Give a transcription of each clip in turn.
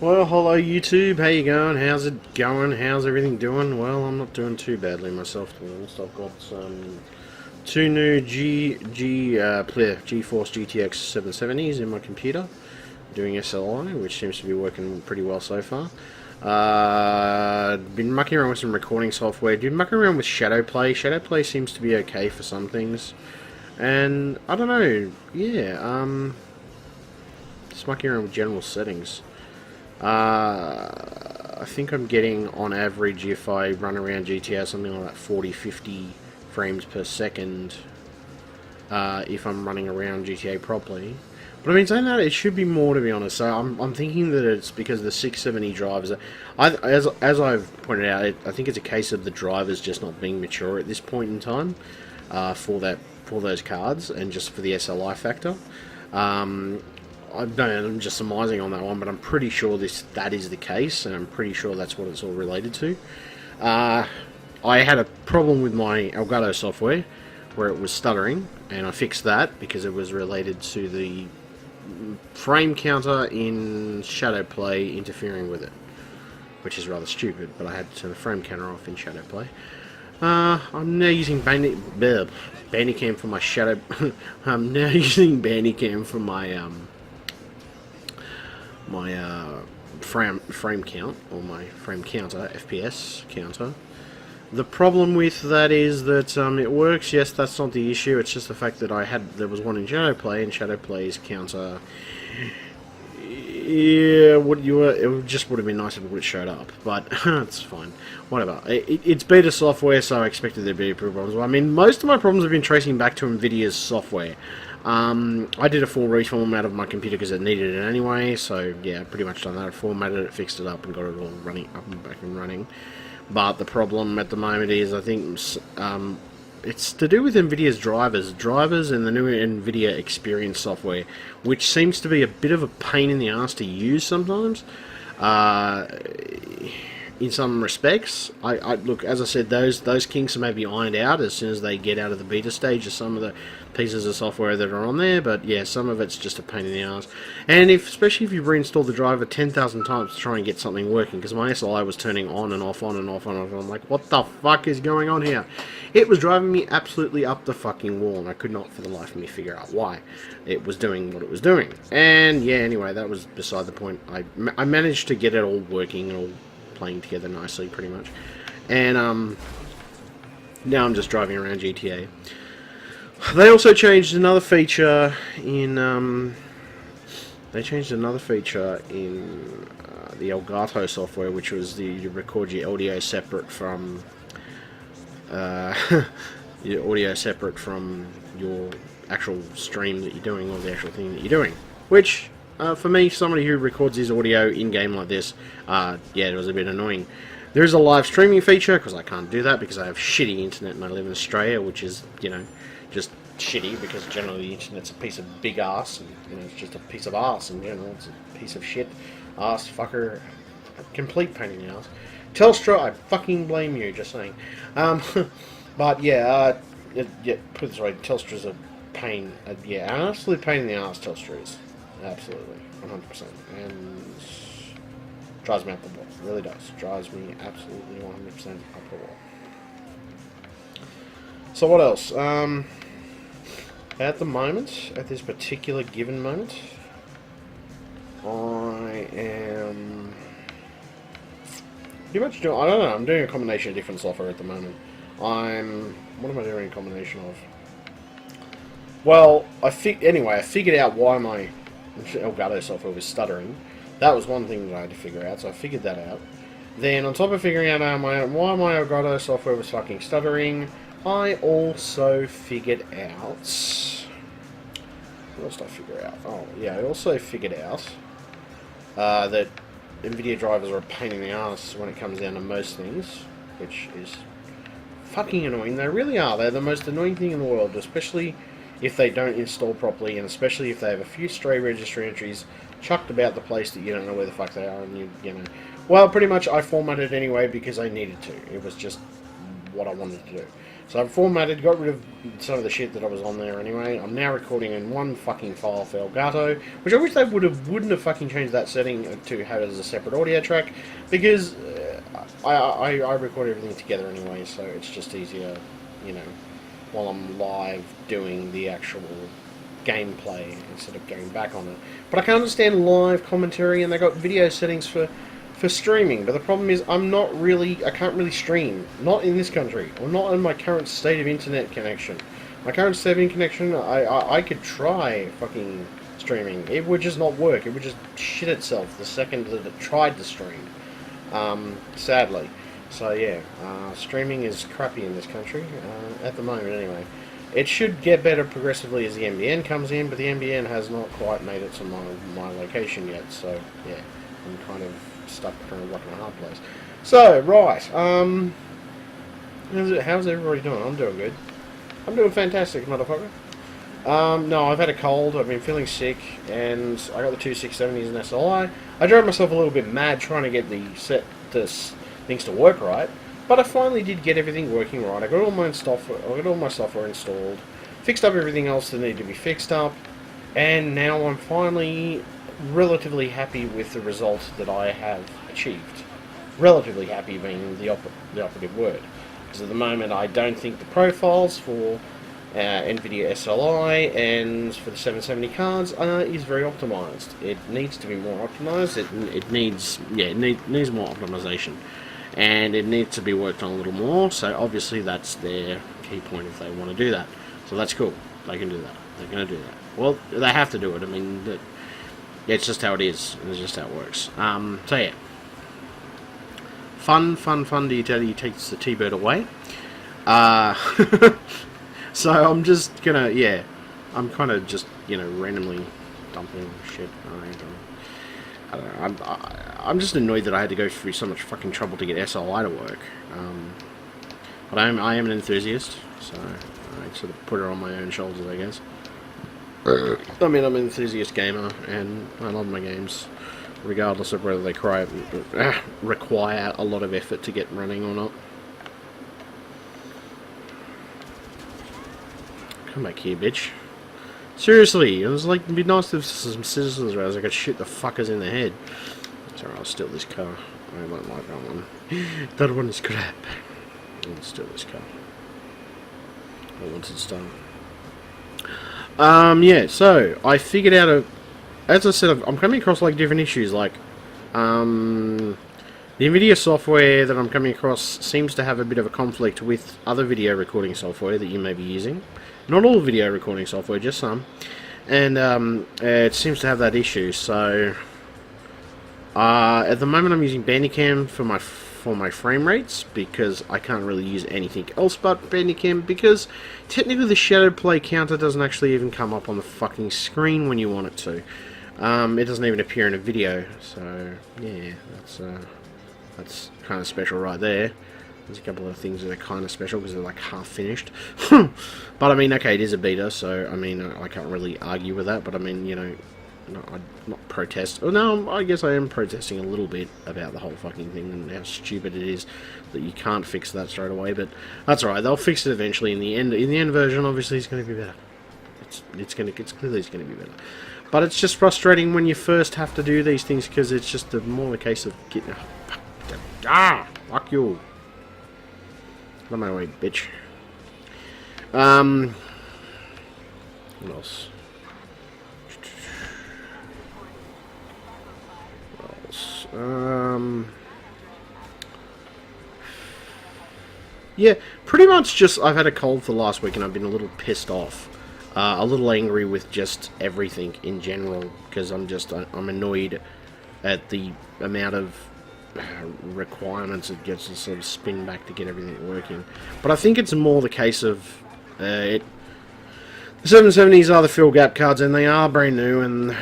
Well, hello YouTube, how you going? How's it going? How's everything doing? Well, I'm not doing too badly myself, to be honest. I've got two new GeForce GTX 770s in my computer, doing SLI, which seems to be working pretty well so far. Been mucking around with some recording software, been mucking around with Shadowplay. Shadowplay seems to be okay for some things, and I don't know, yeah, just mucking around with general settings. I think I'm getting on average, if I run around GTA, something like that 40-50 frames per second if I'm running around GTA properly. But I mean, saying that, it should be more, to be honest. So I'm thinking that it's because the 670 drivers. As I've pointed out, I think it's a case of the drivers just not being mature at this point in time for those cards, and just for the SLI factor. I'm just surmising on that one, but I'm pretty sure that is the case, and I'm pretty sure that's what it's all related to. I had a problem with my Elgato software where it was stuttering, and I fixed that because it was related to the frame counter in Shadowplay interfering with it, which is rather stupid, but I had to turn the frame counter off in Shadowplay. I'm now using Bandicam for my Shadow. I'm now using Bandicam for my frame count, or my frame counter, FPS counter. The problem with that is that it works. Yes, that's not the issue. It's just the fact that there was one in Shadowplay, and Shadowplay's counter. Yeah, it just would have been nice if it would have showed up, but it's fine. Whatever. It's beta software, so I expected there to be problems. I mean, most of my problems have been tracing back to NVIDIA's software. I did a full reformat of my computer because it needed it anyway, so yeah, pretty much done that. I formatted it, fixed it up, and got it all running up and back and running. But the problem at the moment is, I think, it's to do with NVIDIA's drivers and the new NVIDIA Experience software, which seems to be a bit of a pain in the ass to use sometimes. In some respects, I look, as I said, those kinks may be ironed out as soon as they get out of the beta stage of some of the pieces of software that are on there, but yeah, some of it's just a pain in the ass. And especially if you've reinstalled the driver 10,000 times to try and get something working, because my SLI was turning on and off, on and off, and I'm like, what the fuck is going on here? It was driving me absolutely up the fucking wall, and I could not for the life of me figure out why it was doing what it was doing. And yeah, anyway, that was beside the point. I managed to get it all working and all playing together nicely, pretty much. And now I'm just driving around GTA. They also changed another feature in the Elgato software, which was you record your audio separate from your actual stream that you're doing, or the actual thing that you're doing. Which, for me, somebody who records his audio in-game like this, yeah, it was a bit annoying. There is a live streaming feature, because I can't do that because I have shitty internet and I live in Australia, which is, you know, just shitty, because generally the internet's a piece of big ass, and, you know, it's just a piece of ass in general. It's a piece of shit, ass, fucker, complete pain in the ass. Telstra, I fucking blame you, just saying. But yeah, yeah, put it this way, Telstra's a pain, yeah, an absolute pain in the ass, Telstra is. Absolutely, 100%, and drives me up the wall. It really does. Drives me absolutely 100% up the wall. So what else? At the moment, at this particular given moment, I am pretty much doing, I don't know, I'm doing a combination of different software at the moment. What am I doing a combination of? Well, I figured out why my Elgato software was stuttering. That was one thing that I had to figure out, so I figured that out. Then, on top of figuring out why my Elgato software was fucking stuttering, I also figured out... What else did I figure out? Oh, yeah, I also figured out that NVIDIA drivers are a pain in the ass when it comes down to most things, which is fucking annoying. They really are. They're the most annoying thing in the world, especially if they don't install properly, and especially if they have a few stray registry entries chucked about the place that you don't know where the fuck they are, and you know. Well, pretty much I formatted it anyway because I needed to. It was just what I wanted to do. So I've formatted, got rid of some of the shit that I was on there anyway. I'm now recording in one fucking file for Elgato, which I wish they wouldn't have fucking changed that setting to have it as a separate audio track, because I record everything together anyway, so it's just easier, you know, while I'm live doing the actual gameplay instead of going back on it. But I can understand live commentary, and they got video settings for streaming, but the problem is I can't really stream, not in this country, or not in my current state of internet connection. My current state of internet connection, I could try fucking streaming, it would just not work, it would just shit itself the second that it tried to stream, sadly. So yeah, streaming is crappy in this country, at the moment anyway. It should get better progressively as the NBN comes in, but the NBN has not quite made it to my location yet, so yeah, I'm kind of stuck kind of rock and a hard place. So, right, how's everybody doing? I'm doing good. I'm doing fantastic, motherfucker. No, I've had a cold, I've been feeling sick, and I got the 2670s and SLI. I drove myself a little bit mad trying to get things to work right, but I finally did get everything working right. I got all my software installed, fixed up everything else that needed to be fixed up, and now I'm finally relatively happy with the result that I have achieved. Relatively happy being the operative word. Because at the moment I don't think the profiles for NVIDIA SLI and for the 770 cards is very optimized. It needs to be more optimized. It needs more optimization. And it needs to be worked on a little more, so obviously that's their key point if they want to do that. So that's cool. They can do that. They're going to do that. Well, they have to do it. I mean, it's just how it is. It's just how it works. So yeah. Fun do you tell you takes the T-bird away. So I'm just gonna, yeah. I'm kind of just, randomly dumping shit. I don't know. I'm just annoyed that I had to go through so much fucking trouble to get SLI to work. But I am an enthusiast, so I sort of put it on my own shoulders, I guess. I mean, I'm an enthusiast gamer, and I love my games, regardless of whether they require a lot of effort to get running or not. Come back here, bitch. Seriously, it was like, it'd be nice if some citizens around so I could shoot the fuckers in the head. Sorry, I'll steal this car. I don't like that one. That one is crap. I'll steal this car. I want it done. Yeah, so I figured out as I said, I'm coming across like different issues, like the NVIDIA software that I'm coming across seems to have a bit of a conflict with other video recording software that you may be using. Not all video recording software, just some. And it seems to have that issue, so at the moment I'm using Bandicam for my frame rates, because I can't really use anything else but Bandicam, because technically the shadow play counter doesn't actually even come up on the fucking screen when you want it to. It doesn't even appear in a video, so yeah, that's kind of special right there. There's a couple of things that are kind of special because they're like half finished. But I mean, okay, it is a beta, so I mean, I can't really argue with that, but I mean, not protest. Oh no, I guess I am protesting a little bit about the whole fucking thing and how stupid it is that you can't fix that straight away. But that's alright. They'll fix it eventually. In the end version, obviously, it's going to be better. It's clearly going to be better. But it's just frustrating when you first have to do these things because it's just more the case of getting. Fuck you. Out of my way, bitch. What else? Yeah, pretty much just I've had a cold for the last week and I've been a little pissed off. A little angry with just everything in general because I'm annoyed at the amount of requirements it gets to sort of spin back to get everything working. But I think it's more the case of the 770s are the fill gap cards and they are brand new and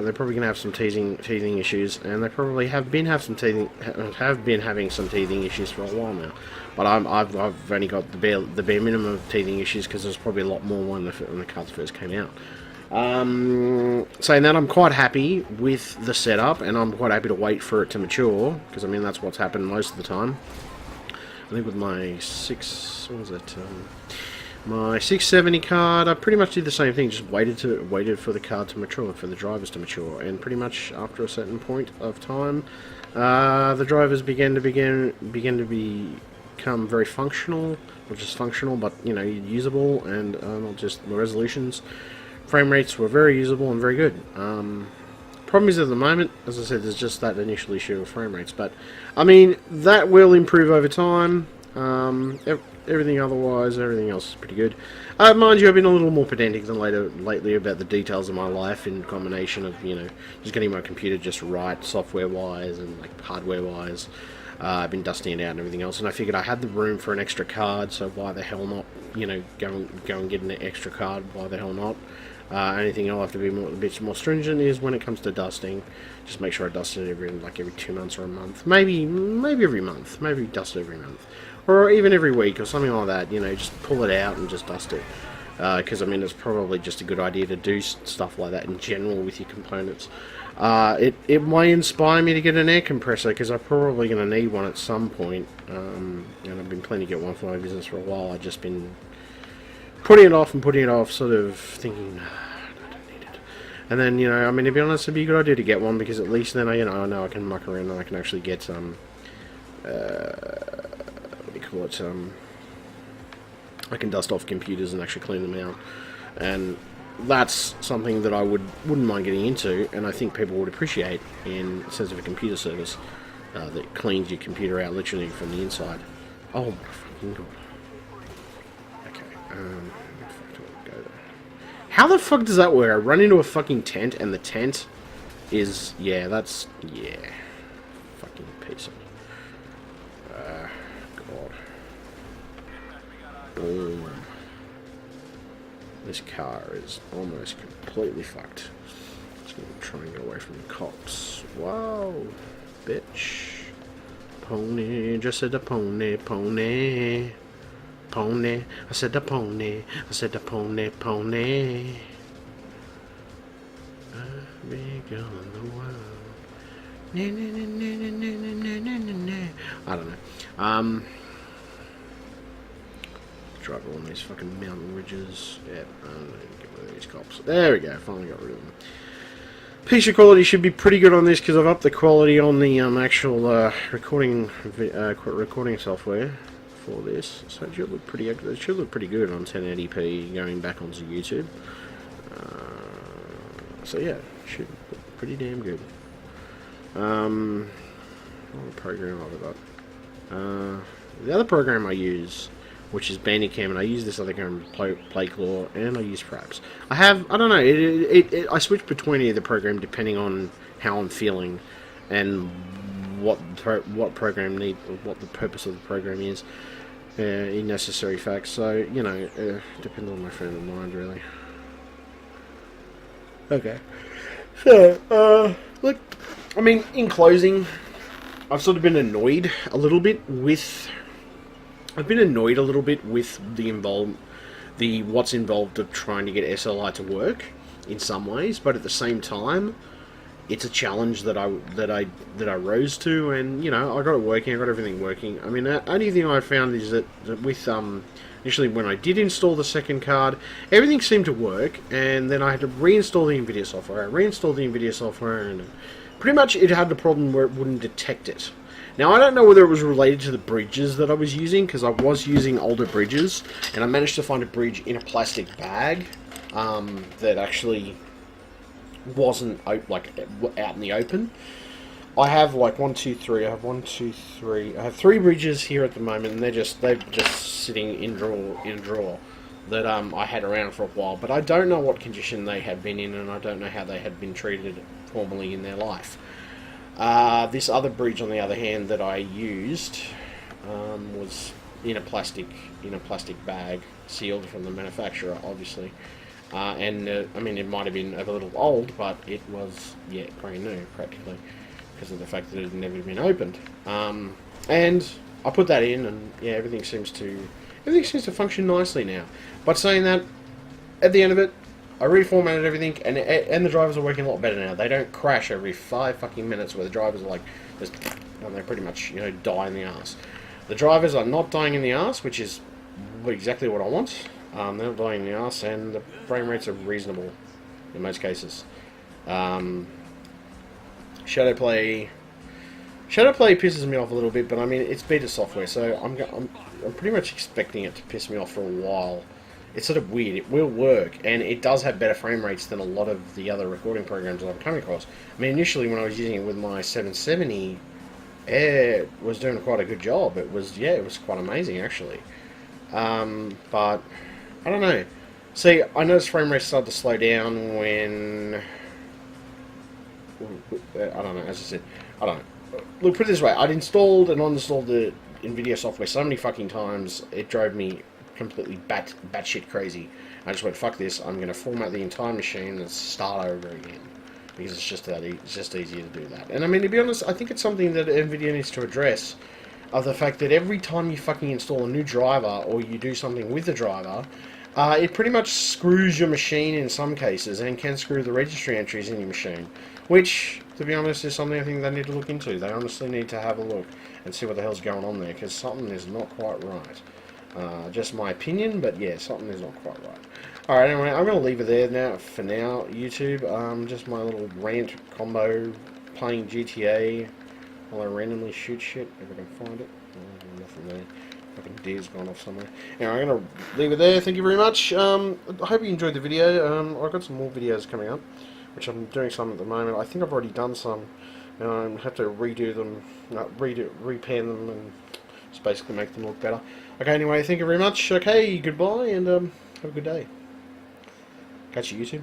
they're probably going to have some teething issues, and they probably have been having some teething issues for a while now. But I've only got the bare minimum of teething issues because there's probably a lot more when the cards first came out. Saying that, I'm quite happy with the setup, and I'm quite happy to wait for it to mature because I mean that's what's happened most of the time. I think with my what was it? My 670 card, I pretty much did the same thing. Just waited for the card to mature, for the drivers to mature, and pretty much after a certain point of time, the drivers began to become very functional, not just functional, but you know, usable, and not just the resolutions. Frame rates were very usable and very good. Problem is at the moment, as I said, there's just that initial issue of frame rates, but I mean that will improve over time. Everything else is pretty good. Mind you, I've been a little more pedantic than lately about the details of my life, in combination of, you know, just getting my computer just right, software-wise and like hardware-wise. I've been dusting it out and everything else, and I figured I had the room for an extra card, so why the hell not, you know, go and get an extra card, why the hell not? Anything I'll have to be a bit more stringent is when it comes to dusting. Just make sure I dust it every 2 months or a month. Maybe every month. Maybe dust it every month. Or even every week or something like that. You know, just pull it out and just dust it. Because, I mean, it's probably just a good idea to do stuff like that in general with your components. It may inspire me to get an air compressor, because I'm probably going to need one at some point. And I've been planning to get one for my business for a while. I've just been putting it off, sort of thinking, I don't need it. And then, you know, I mean, to be honest, it'd be a good idea to get one, because at least then I know I can muck around and I can actually get some, what do you call it, I can dust off computers and actually clean them out. And that's something that I wouldn't mind getting into, and I think people would appreciate, in the sense of a computer service that cleans your computer out literally from the inside. Oh my fucking god. How the fuck does that work? I run into a fucking tent, and the tent is... yeah, that's... yeah. Fucking piece of... god. Boom. This car is almost completely fucked. Just gonna try and get away from the cops. Whoa. Bitch. Pony. Just said a pony. Pony. Pony, I said the pony, I said the pony, pony. Big girl in the world. I don't know. Drive along these fucking mountain ridges. Yeah, I don't know, get rid of these cops. There we go, finally got rid of them. Picture quality should be pretty good on this, because I've upped the quality on the actual recording software for this, so it should look pretty. It should look pretty good on 1080p going back onto YouTube. So yeah, it should look pretty damn good. What program have I got? The other program I use, which is Bandicam, and I use this other program, Playclaw, and I use Fraps. I don't know. I switch between either program depending on how I'm feeling and what program what the purpose of the program is, in necessary facts. So, you know, depends on my frame of mind, really. Okay. So, look, I mean, in closing, I've sort of been annoyed a little bit with... I've been annoyed a little bit with what's involved of trying to get SLI to work in some ways, but at the same time, it's a challenge that I rose to, and you know, I got it working. I got everything working. I mean, the only thing I found is that with initially when I did install the second card, everything seemed to work, and then I had to reinstall the NVIDIA software. I reinstalled the NVIDIA software, and pretty much it had the problem where it wouldn't detect it. Now, I don't know whether it was related to the bridges that I was using, because I was using older bridges, and I managed to find a bridge in a plastic bag that actually wasn't like out in the open. I have like 1, 2, 3. I have 3 bridges here at the moment, and they're just sitting in a drawer that I had around for a while. But I don't know what condition they had been in, and I don't know how they had been treated formerly in their life. This other bridge, on the other hand, that I used was in a plastic bag, sealed from the manufacturer, obviously. I mean, it might have been a little old, but it was, yeah, brand new, practically, because of the fact that it had never been opened. And I put that in, and yeah, everything seems to function nicely now. But saying that, at the end of it, I reformatted everything, and the drivers are working a lot better now. They don't crash every 5 fucking minutes, where the drivers are like, and they pretty much, you know, die in the ass. The drivers are not dying in the arse, which is exactly what I want. They're not dying in the arse, and the frame rates are reasonable in most cases. Um, Shadowplay pisses me off a little bit, but I mean it's beta software, so I'm pretty much expecting it to piss me off for a while. It's sort of weird. It will work, and it does have better frame rates than a lot of the other recording programs that I've come across. I mean, initially when I was using it with my 770, it was doing quite a good job. It was quite amazing actually. But I don't know. See, I noticed frame rates started to slow down when I don't know. As I said, I don't know. Look, put it this way: I'd installed and uninstalled the NVIDIA software so many fucking times it drove me completely batshit crazy. I just went, fuck this. I'm going to format the entire machine and start over again because it's just easier to do that. And I mean, to be honest, I think it's something that NVIDIA needs to address. Of the fact that every time you fucking install a new driver or you do something with the driver, it pretty much screws your machine in some cases and can screw the registry entries in your machine. Which, to be honest, is something I think they need to look into. They honestly need to have a look and see what the hell's going on there, because something is not quite right. Just my opinion, but yeah, something is not quite right. Alright, anyway, I'm going to leave it there now for now, YouTube. Just my little rant combo, playing GTA, while I randomly shoot shit, if I can find it. Oh, nothing there. Fucking deer's gone off somewhere. Anyway, I'm going to leave it there. Thank you very much. I hope you enjoyed the video. I've got some more videos coming up, which I'm doing some at the moment. I think I've already done some. I have to redo them, repan them, and just basically make them look better. Okay, anyway, thank you very much. Okay, goodbye, and have a good day. Catch you, YouTube.